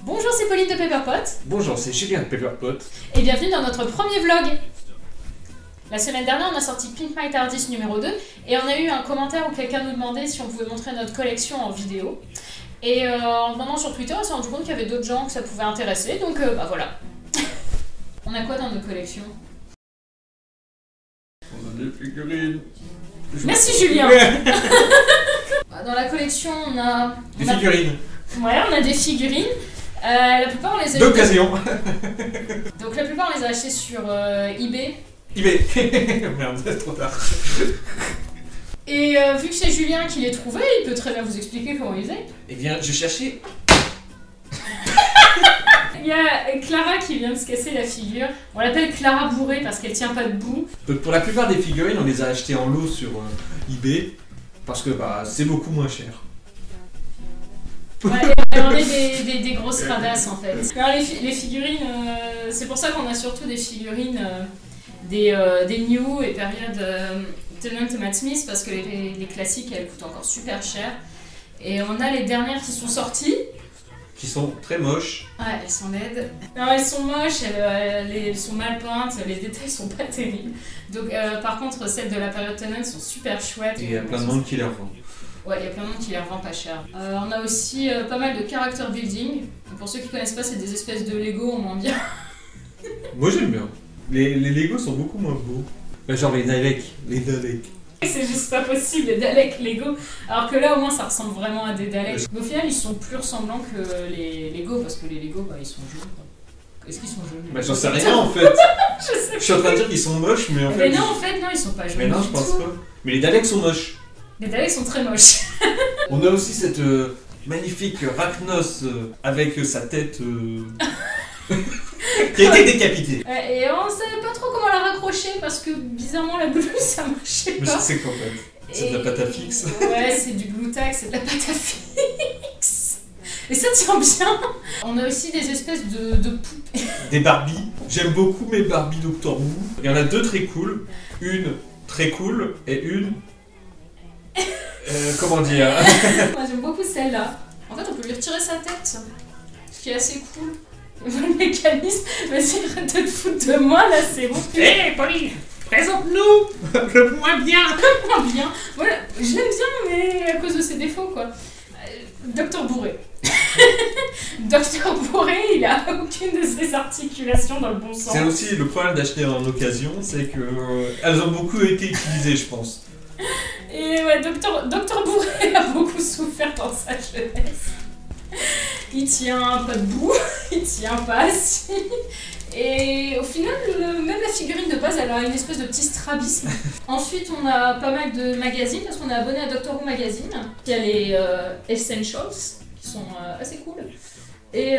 Bonjour, c'est Pauline de Pepperpot. Bonjour, c'est Julien de Pepperpot. Et bienvenue dans notre premier vlog. La semaine dernière, on a sorti Pimp My TARDIS numéro 2 et on a eu un commentaire où quelqu'un nous demandait si on pouvait montrer notre collection en vidéo. Et en demandant sur Twitter, on s'est rendu compte qu'il y avait d'autres gens que ça pouvait intéresser, donc bah voilà. On a quoi dans notre collection? On a des figurines. Merci Julien. Dans la collection, on a... Des figurines. Ouais, on a des figurines. La plupart, on les a... D'occasion. Donc la plupart, on les a achetées sur eBay. eBay. Merde, c'est trop tard. Et vu que c'est Julien qui les trouvait, il peut très bien vous expliquer comment il faisait. Eh bien, je cherchais... Il y a Clara qui vient de se casser la figure. On l'appelle Clara bourrée parce qu'elle tient pas debout. Donc pour la plupart des figurines, on les a achetées en lot sur eBay. Parce que bah, c'est beaucoup moins cher. Ouais, et on est des grosses radasses en fait. Alors les figurines, c'est pour ça qu'on a surtout des figurines des New et période Tennant et Matt Smith, parce que les classiques elles coûtent encore super cher. Et on a les dernières qui sont sorties. Qui sont très moches. Ouais, elles sont laides. Non, elles sont moches, elles sont mal peintes, les détails sont pas terribles. Donc par contre, celles de la période Tennant sont super chouettes. Et il y a plein de monde qui les revend. Ouais, il y a plein de monde qui les revend pas cher. On a aussi pas mal de character building. Pour ceux qui connaissent pas, c'est des espèces de Lego au moins bien. Moi j'aime bien. Les Lego sont beaucoup moins beaux. Bah, genre les Daleks. C'est juste pas possible, les Daleks Lego. Alors que là, au moins, ça ressemble vraiment à des Daleks. Mais au final, ils sont plus ressemblants que les Lego, parce que les Lego, bah, ils sont jaunes. Est-ce qu'ils sont jaunes? Bah j'en sais rien en fait. Je suis en train de dire qu'ils sont moches, mais en fait... Mais non, en fait, non, ils sont pas jaunes. Mais non, je pense pas. Mais les Daleks sont moches. Les Daleks sont très moches. On a aussi cette magnifique Rachnos avec sa tête qui a été décapitée. Et on savait pas trop comment la raccrocher parce que bizarrement la glue ça marchait Mais pas. c'est quoi en fait? C'est de la pâte à fixe. Ouais, c'est du Blu-Tack, c'est de la pâte à fixe. Et ça tient bien. On a aussi des espèces de poupées. Des Barbies. J'aime beaucoup mes Barbies Doctor Who. Il y en a deux très cool. Une très cool et une... comment dire? Moi j'aime beaucoup celle-là. En fait on peut lui retirer sa tête, ce qui est assez cool. Le mécanisme, vas-y arrête de te foutre de moi là, c'est bon. Hé Pauline, présente-nous le moins bien. Le moins bien. Voilà, je l'aime bien mais à cause de ses défauts quoi. Docteur Bourré. Docteur Bourré, il a aucune de ses articulations dans le bon sens. C'est aussi le problème d'acheter en occasion, c'est que elles ont beaucoup été utilisées je pense. Et ouais, Docteur Bourré a beaucoup souffert dans sa jeunesse. Il tient pas debout, il tient pas assis. Et au final, même la figurine de base, elle a une espèce de petit strabisme. Ensuite, on a pas mal de magazines, parce qu'on est abonné à Doctor Who Magazine. Il y a les Essentials, qui sont assez cool. Et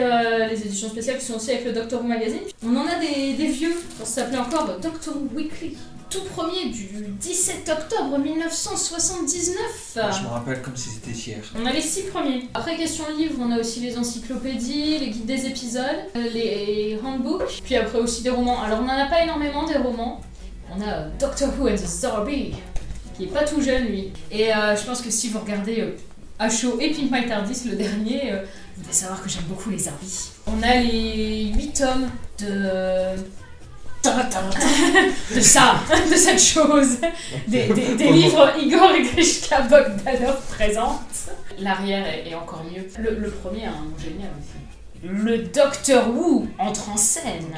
les éditions spéciales qui sont aussi avec le Doctor Who Magazine. On en a des vieux, ça s'appelait encore Doctor Who Weekly. Tout premier du 17 octobre 1979. Je me rappelle comme si c'était hier. On a les 6 premiers. Après question livres, on a aussi les encyclopédies, les guides des épisodes, les handbooks, puis après aussi des romans. Alors on n'en a pas énormément des romans. On a Doctor Who and the Zombie, qui est pas tout jeune lui. Et je pense que si vous regardez H.O. et Pimp My TARDIS, le dernier, vous devez savoir que j'aime beaucoup les Zarbies. On a les 8 tomes de cette chose, des livres Igor et Grishka Bogdanov présentent. L'arrière est encore mieux. Le premier a un nom génial aussi. Le Docteur Who entre en scène.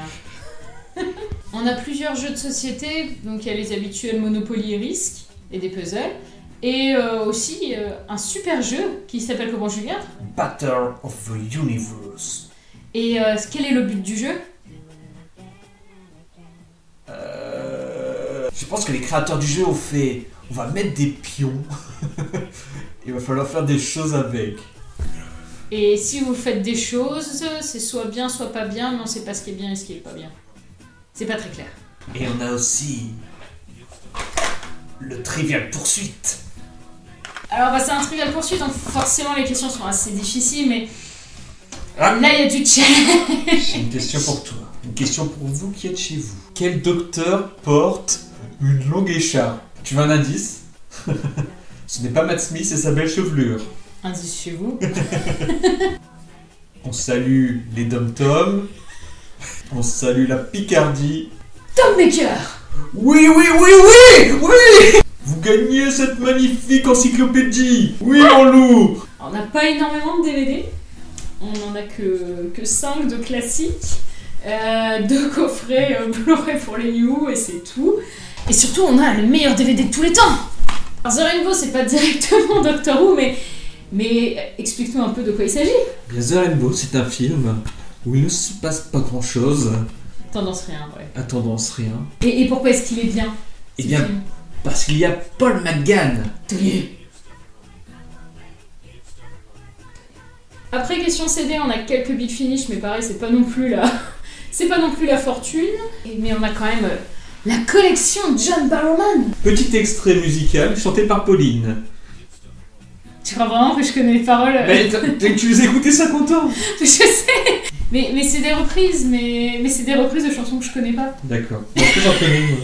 On a plusieurs jeux de société, donc il y a les habituels Monopoly et Risk, et des puzzles. Et aussi un super jeu qui s'appelle comment, Julien? Battle of the Universe. Et quel est le but du jeu? Je pense que les créateurs du jeu ont fait... On va mettre des pions. Il va falloir faire des choses avec. Et si vous faites des choses, c'est soit bien, soit pas bien, mais on sait pas ce qui est bien et ce qui est pas bien. C'est pas très clair. Et on a aussi... le Trivial Poursuite. Alors bah c'est un Trivial Poursuite, donc forcément les questions sont assez difficiles, mais... Là il y a du challenge. J'ai une question pour toi. Une question pour vous qui êtes chez vous. Quel docteur porte une longue écharpe? Tu veux un indice? Ce n'est pas Matt Smith et sa belle chevelure. Indice chez vous. On salue les dom-toms. On salue la Picardie. Tom Baker. Oui, oui, oui, oui, oui. Vous gagnez cette magnifique encyclopédie. Oui, mon loup. On n'a pas énormément de DVD. On n'en a que 5 de classiques. 2 coffrets Blu-ray pour les New et c'est tout. Et surtout, on a le meilleur DVD de tous les temps. Alors, The Rainbow, c'est pas directement Doctor Who, mais explique-nous un peu de quoi il s'agit. The Rainbow, c'est un film où il ne se passe pas grand-chose. Tendance rien, ouais. À tendance rien. Et pourquoi est-ce qu'il est bien? Eh bien, parce qu'il y a Paul McGann. Tenez. Après question CD, on a quelques big finish, mais pareil, c'est pas non plus la fortune. Mais on a quand même la collection John Barrowman. Petit extrait musical chanté par Pauline. Tu crois vraiment que je connais les paroles? Mais tu les as écoutées 50 ans. Je sais. Mais c'est des reprises, mais c'est des reprises de chansons que je connais pas. D'accord. Moi, j'en connais une.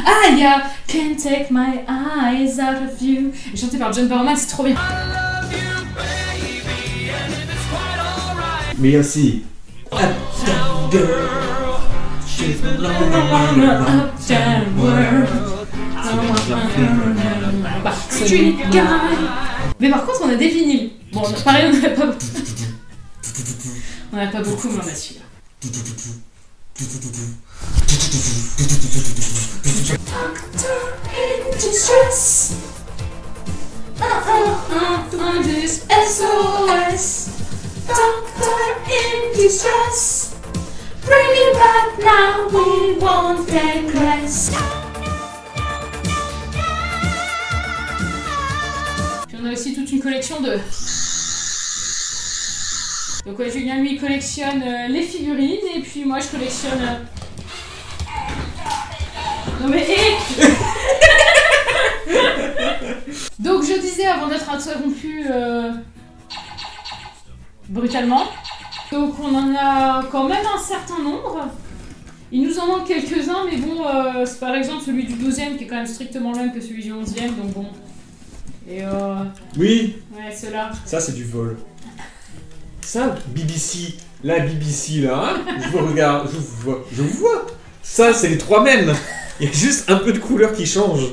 Ah, il y a Can't Take My Eyes Out of You, chanté par John Barrowman, c'est trop bien. Mais aussi Uptown Girl, she's the lonely uptown world. Backstreet Guy. Mais par contre, on a des vinyles. Bon, pareil, on n'a pas beaucoup. On n'a pas beaucoup, mais on a celui-là. Doctor in distress. This SOS. Doctor in distress. Bring it back now, we won't regress. Puis on a aussi toute une collection de... Donc ouais, Julien lui collectionne les figurines et puis moi je collectionne... Non mais Donc je disais avant d'être interrompu brutalement, donc on en a quand même un certain nombre. Il nous en manque quelques-uns, mais bon, c'est par exemple celui du 12e qui est quand même strictement le même que celui du 11e, donc bon. Et oui. Ouais, ceux-là. Ça c'est du vol. Ça, BBC, la BBC là, hein, je vous regarde, je vous vois. Ça c'est les 3 mêmes. Il y a juste un peu de couleur qui change.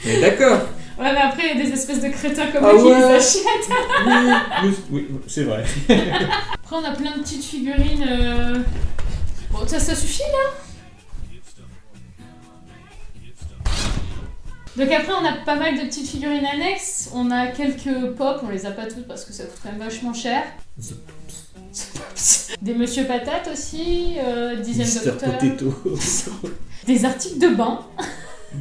Mais d'accord. Ouais, mais après, il y a des espèces de crétins comme moi qui les achètent. Oui, c'est vrai. Après, on a plein de petites figurines. Bon, ça suffit, là? Donc après, on a pas mal de petites figurines annexes. On a quelques pop, on les a pas toutes parce que ça coûte quand même vachement cher. Des Monsieur Patate aussi, dixième Docteur. Potato. Des articles de bain.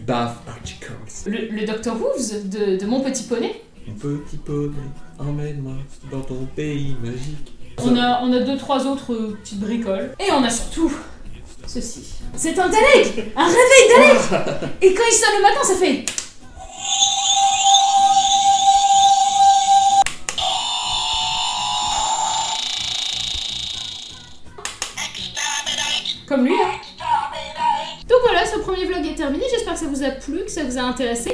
Bath Articles. Le Dr. Hooves de Mon Petit Poney. Mon petit poney, emmène-moi dans ton pays magique. On a 2-3 autres petites bricoles. Et on a surtout ceci. C'est un Dalek. Un réveil Dalek. Et quand il sonne le matin, ça fait... Comme lui, hein. Donc voilà, ce premier vlog est terminé. J'espère que ça vous a plu, que ça vous a intéressé.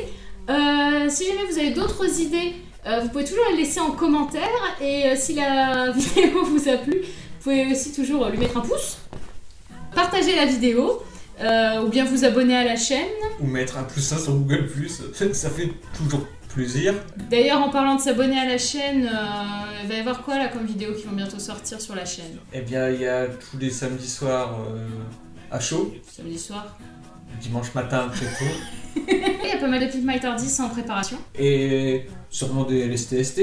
Si jamais vous avez d'autres idées, vous pouvez toujours les laisser en commentaire. Et si la vidéo vous a plu, vous pouvez aussi toujours lui mettre un pouce. Partager la vidéo. Ou bien vous abonner à la chaîne. Ou mettre un +1 sur Google+, ça fait toujours plaisir. D'ailleurs, en parlant de s'abonner à la chaîne, il va y avoir quoi là comme vidéos qui vont bientôt sortir sur la chaîne? Eh bien, il y a tous les samedis soirs à chaud. Samedi soir. Dimanche matin très tôt. Il y a pas mal de petites My Tardis en préparation. Et sûrement des LSTST.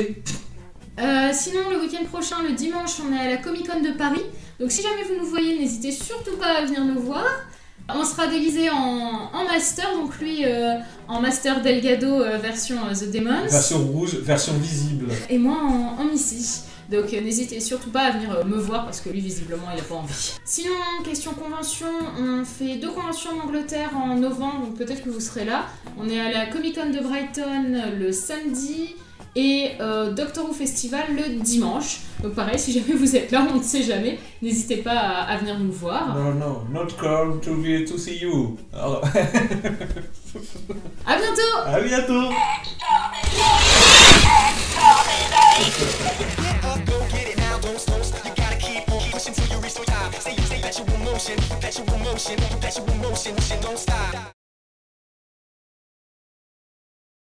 Sinon, le week-end prochain, le dimanche, on est à la Comic Con de Paris. Donc si jamais vous nous voyez, n'hésitez surtout pas à venir nous voir. On sera déguisé en master, donc lui en master Delgado version The Demons. Version rouge, version visible. Et moi en Missy. Donc n'hésitez surtout pas à venir me voir parce que lui visiblement il n'a pas envie. Sinon, question convention, on fait 2 conventions en Angleterre en novembre, donc peut-être que vous serez là. On est à la Comic Con de Brighton le samedi et Doctor Who Festival le dimanche. Donc pareil, si jamais vous êtes là, on ne sait jamais, n'hésitez pas à venir nous voir. No, not call to see you. Alors... À bientôt. À bientôt. motion, perpetual motion, don't stop.